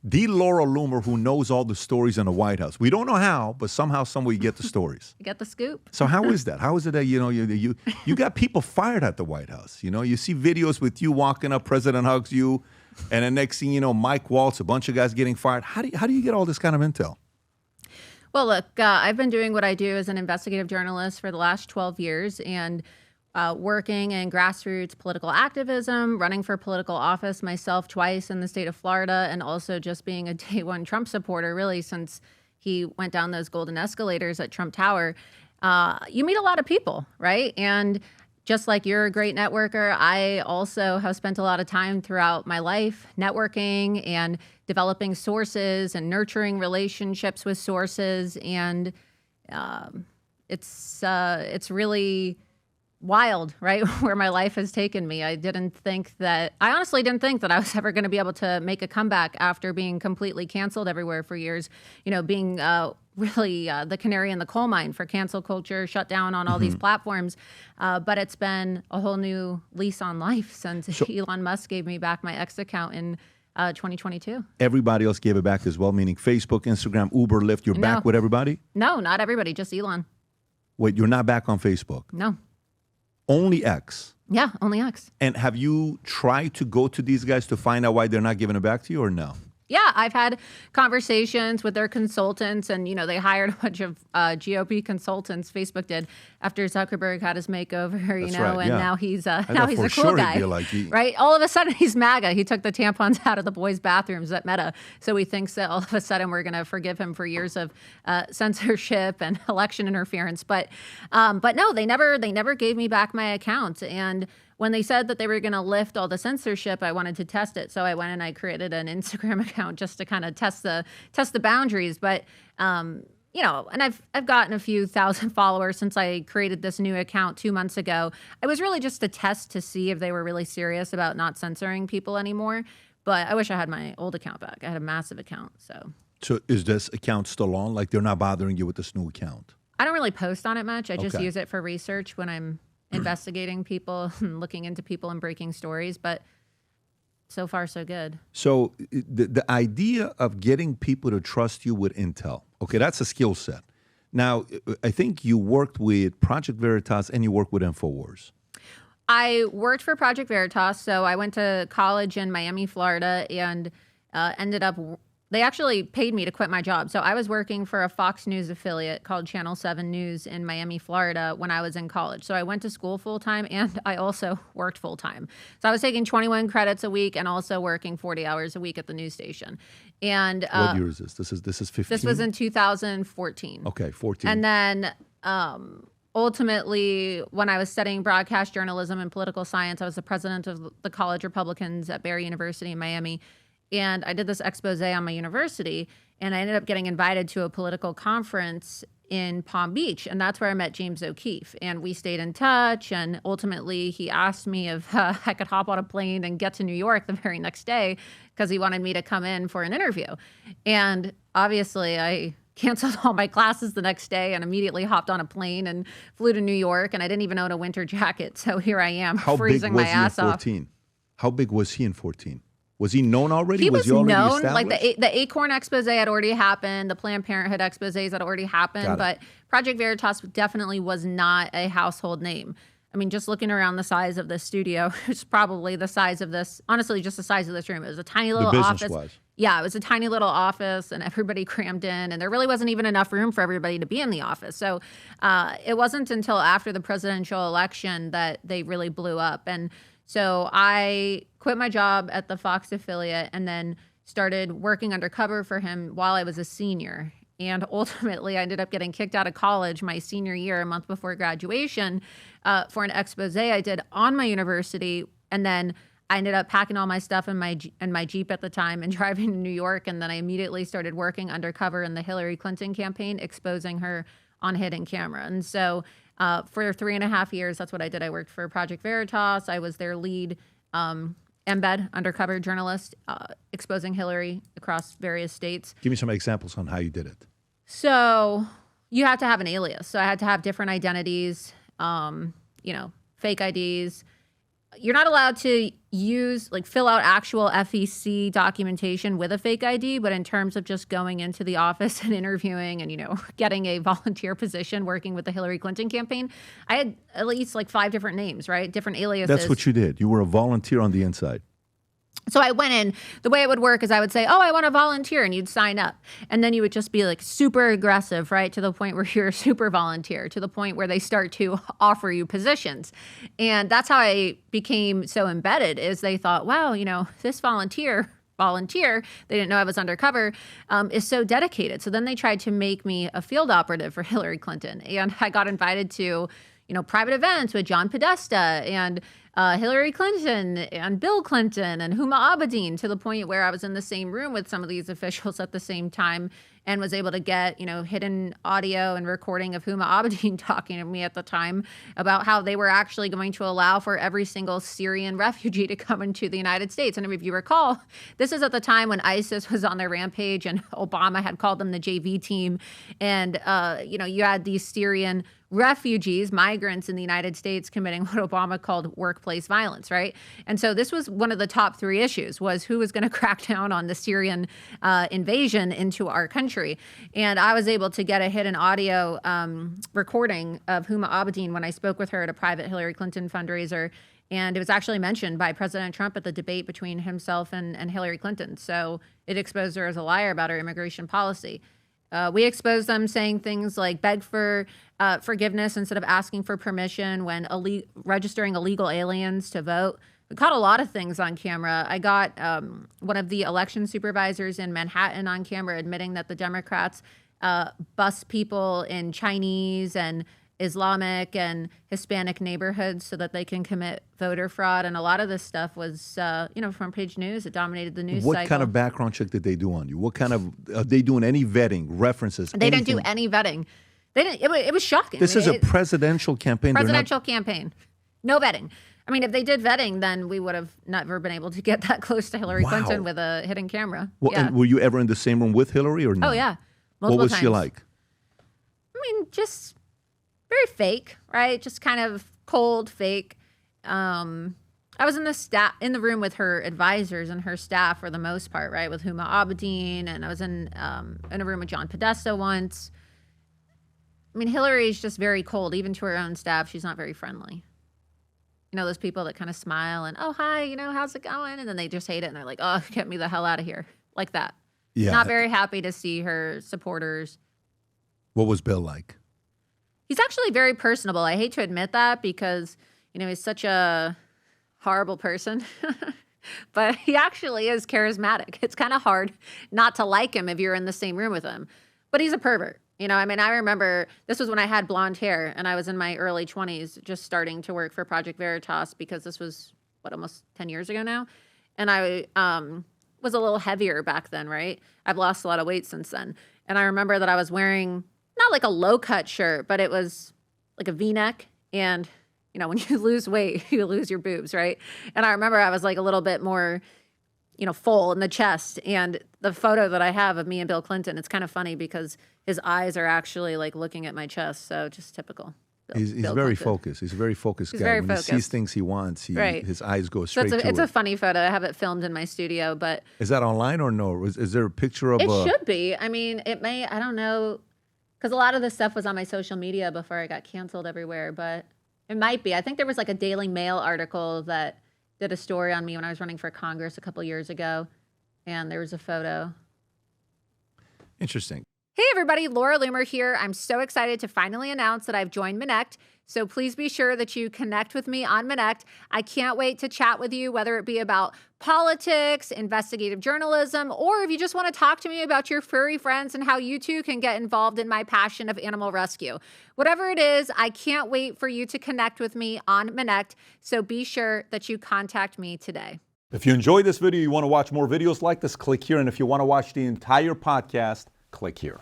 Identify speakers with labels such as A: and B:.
A: The Laura Loomer who knows all the stories in the White House. We don't know how, but somehow, some way you get the stories.
B: You get the scoop.
A: So how is that? How is it that, you got people fired at the White House? You see videos with you walking up, president hugs you, and the next thing you know, Mike Waltz, a bunch of guys getting fired. How do you get all this kind of intel?
B: Well, look, I've been doing what I do as an investigative journalist for the last 12 years and working in grassroots political activism, running for political office myself twice in the state of Florida, and also just being a day one Trump supporter, really, since he went down those golden escalators at Trump Tower. You meet a lot of people, right? And just like you're a great networker, I also have spent a lot of time throughout my life networking and developing sources and nurturing relationships with sources. And it's really wild, right? Where my life has taken me. I honestly didn't think that I was ever going to be able to make a comeback after being completely canceled everywhere for years, being really the canary in the coal mine for cancel culture, shut down on all these platforms. But it's been a whole new lease on life since Elon Musk gave me back my X account in 2022.
A: Everybody else gave it back as well, meaning Facebook, Instagram, Uber, Lyft. You're back with everybody?
B: No, not everybody, just Elon.
A: Wait, you're not back on Facebook?
B: No.
A: Only X?
B: Yeah, only X.
A: And have you tried to go to these guys to find out why they're not giving it back to you or no?
B: Yeah, I've had conversations with their consultants, and they hired a bunch of GOP consultants. Facebook did after Zuckerberg had his makeover, now he's a cool guy, right? All of a sudden he's MAGA. He took the tampons out of the boys' bathrooms at Meta, so he thinks that all of a sudden we're going to forgive him for years of censorship and election interference. But no, they never gave me back my account. And when they said that they were going to lift all the censorship, I wanted to test it. So I went and I created an Instagram account just to kind of test the boundaries. But, and I've gotten a few thousand followers since I created this new account 2 months ago. It was really just a test to see if they were really serious about not censoring people anymore. But I wish I had my old account back. I had a massive account. So
A: is this account still on? Like they're not bothering you with this new account?
B: I don't really post on it much. I just use it for research when I'm investigating people and looking into people and breaking stories, but so far so good.
A: So the idea of getting people to trust you with intel, okay, that's a skill set. Now, I think you worked with Project Veritas and you worked with InfoWars.
B: I worked for Project Veritas, so I went to college in Miami, Florida, and ended up they actually paid me to quit my job. So I was working for a Fox News affiliate called Channel 7 News in Miami, Florida when I was in college. So I went to school full-time and I also worked full-time. So I was taking 21 credits a week and also working 40 hours a week at the news station. And
A: what year is this? This is 15?
B: This was in 2014.
A: Okay, 14.
B: And then ultimately, when I was studying broadcast journalism and political science, I was the president of the College Republicans at Barry University in Miami. And I did this expose on my university, and I ended up getting invited to a political conference in Palm Beach, and that's where I met James O'Keefe. And we stayed in touch, and ultimately he asked me if I could hop on a plane and get to New York the very next day because he wanted me to come in for an interview. And obviously I canceled all my classes the next day and immediately hopped on a plane and flew to New York, and I didn't even own a winter jacket. So here I am, freezing my ass off.
A: How big was he in 14? Was he known already?
B: He was
A: he already
B: known.
A: established?
B: Like the Acorn expose had already happened. The Planned Parenthood exposés had already happened. But Project Veritas definitely was not a household name. I mean, just looking around the size of this studio, it's probably the size of this, honestly, just the size of this room. It was a tiny little office. Yeah, it was a tiny little office and everybody crammed in, and there really wasn't even enough room for everybody to be in the office. So it wasn't until after the presidential election that they really blew up. And so I quit my job at the Fox affiliate and then started working undercover for him while I was a senior. And ultimately, I ended up getting kicked out of college my senior year, a month before graduation, for an expose I did on my university. And then I ended up packing all my stuff in my Jeep at the time and driving to New York. And then I immediately started working undercover in the Hillary Clinton campaign, exposing her on hidden camera. And so for 3.5 years, that's what I did. I worked for Project Veritas. I was their lead embed undercover journalist, exposing Hillary across various states.
A: Give me some examples on how you did it.
B: So you have to have an alias. So I had to have different identities, fake IDs. you're not allowed to fill out actual FEC documentation with a fake ID, but in terms of just going into the office and interviewing and, getting a volunteer position working with the Hillary Clinton campaign, I had at least 5 different names, right? Different aliases.
A: That's what you did. You were a volunteer on the inside.
B: So I went in. The way it would work is I would say, oh, I want to volunteer, and you'd sign up. And then you would just be super aggressive, right, to the point where you're a super volunteer, to the point where they start to offer you positions. And that's how I became so embedded, is they thought, wow, this volunteer, they didn't know I was undercover, is so dedicated. So then they tried to make me a field operative for Hillary Clinton. And I got invited to, private events with John Podesta and Hillary Clinton and Bill Clinton and Huma Abedin, to the point where I was in the same room with some of these officials at the same time and was able to get, hidden audio and recording of Huma Abedin talking to me at the time about how they were actually going to allow for every single Syrian refugee to come into the United States. And if you recall, this is at the time when ISIS was on their rampage and Obama had called them the JV team. And, you had these Syrian refugees, migrants in the United States committing what Obama called workplace violence, right? And so this was one of the top 3 issues, was who was going to crack down on the Syrian invasion into our country. And I was able to get a hidden audio recording of Huma Abedin when I spoke with her at a private Hillary Clinton fundraiser. And it was actually mentioned by President Trump at the debate between himself and Hillary Clinton. So it exposed her as a liar about her immigration policy. We exposed them saying things like beg for forgiveness instead of asking for permission when registering illegal aliens to vote. We caught a lot of things on camera. I got one of the election supervisors in Manhattan on camera admitting that the Democrats bus people in Chinese and Islamic and Hispanic neighborhoods so that they can commit voter fraud. And a lot of this stuff was, front page news. It dominated the news cycle.
A: What kind of background check did they do on you? What kind of, are they doing any vetting, references?
B: They didn't do any vetting. They didn't. It was shocking.
A: This is a presidential campaign.
B: Presidential campaign. No vetting. I mean, if they did vetting, then we would have never been able to get that close to Hillary Clinton with a hidden camera.
A: Well,
B: yeah.
A: And were you ever in the same room with Hillary or no?
B: Oh, yeah.
A: What was she like?
B: I mean, just very fake, right? Just kind of cold, fake. I was in the room with her advisors and her staff for the most part, right? With Huma Abedin, and I was in a room with John Podesta once. I mean, Hillary's just very cold, even to her own staff. She's not very friendly. Those people that kind of smile and, oh, hi, how's it going? And then they just hate it. And they're like, oh, get me the hell out of here. Like that.
A: Yeah.
B: Not very happy to see her supporters.
A: What was Bill like?
B: He's actually very personable. I hate to admit that because, he's such a horrible person. But he actually is charismatic. It's kind of hard not to like him if you're in the same room with him. But he's a pervert. I remember this was when I had blonde hair and I was in my early 20s just starting to work for Project Veritas, because this was, almost 10 years ago now. And I was a little heavier back then, right? I've lost a lot of weight since then. And I remember that I was wearing not like a low-cut shirt, but it was like a V-neck. And, when you lose weight, you lose your boobs, right? And I remember I was like a little bit more, full in the chest. And the photo that I have of me and Bill Clinton, it's kind of funny because his eyes are actually like looking at my chest. So just typical.
A: He's very focused. He's a very focused guy.
B: Very
A: when
B: focused.
A: he sees things he wants, his eyes go straight to it.
B: It's a funny photo. I have it filmed in my studio, but
A: is that online or no? Is there a picture of?
B: It should be. I mean, it may. I don't know, because a lot of this stuff was on my social media before I got canceled everywhere. But it might be. I think there was like a Daily Mail article that did a story on me when I was running for Congress a couple years ago, and there was a photo.
A: Interesting.
B: Hey everybody, Laura Loomer here. I'm so excited to finally announce that I've joined Minect. So please be sure that you connect with me on Minect. I can't wait to chat with you, whether it be about politics, investigative journalism, or if you just want to talk to me about your furry friends and how you too can get involved in my passion of animal rescue. Whatever it is, I can't wait for you to connect with me on Minect. So be sure that you contact me today.
A: If you enjoyed this video, you want to watch more videos like this, click here. And if you want to watch the entire podcast, click here.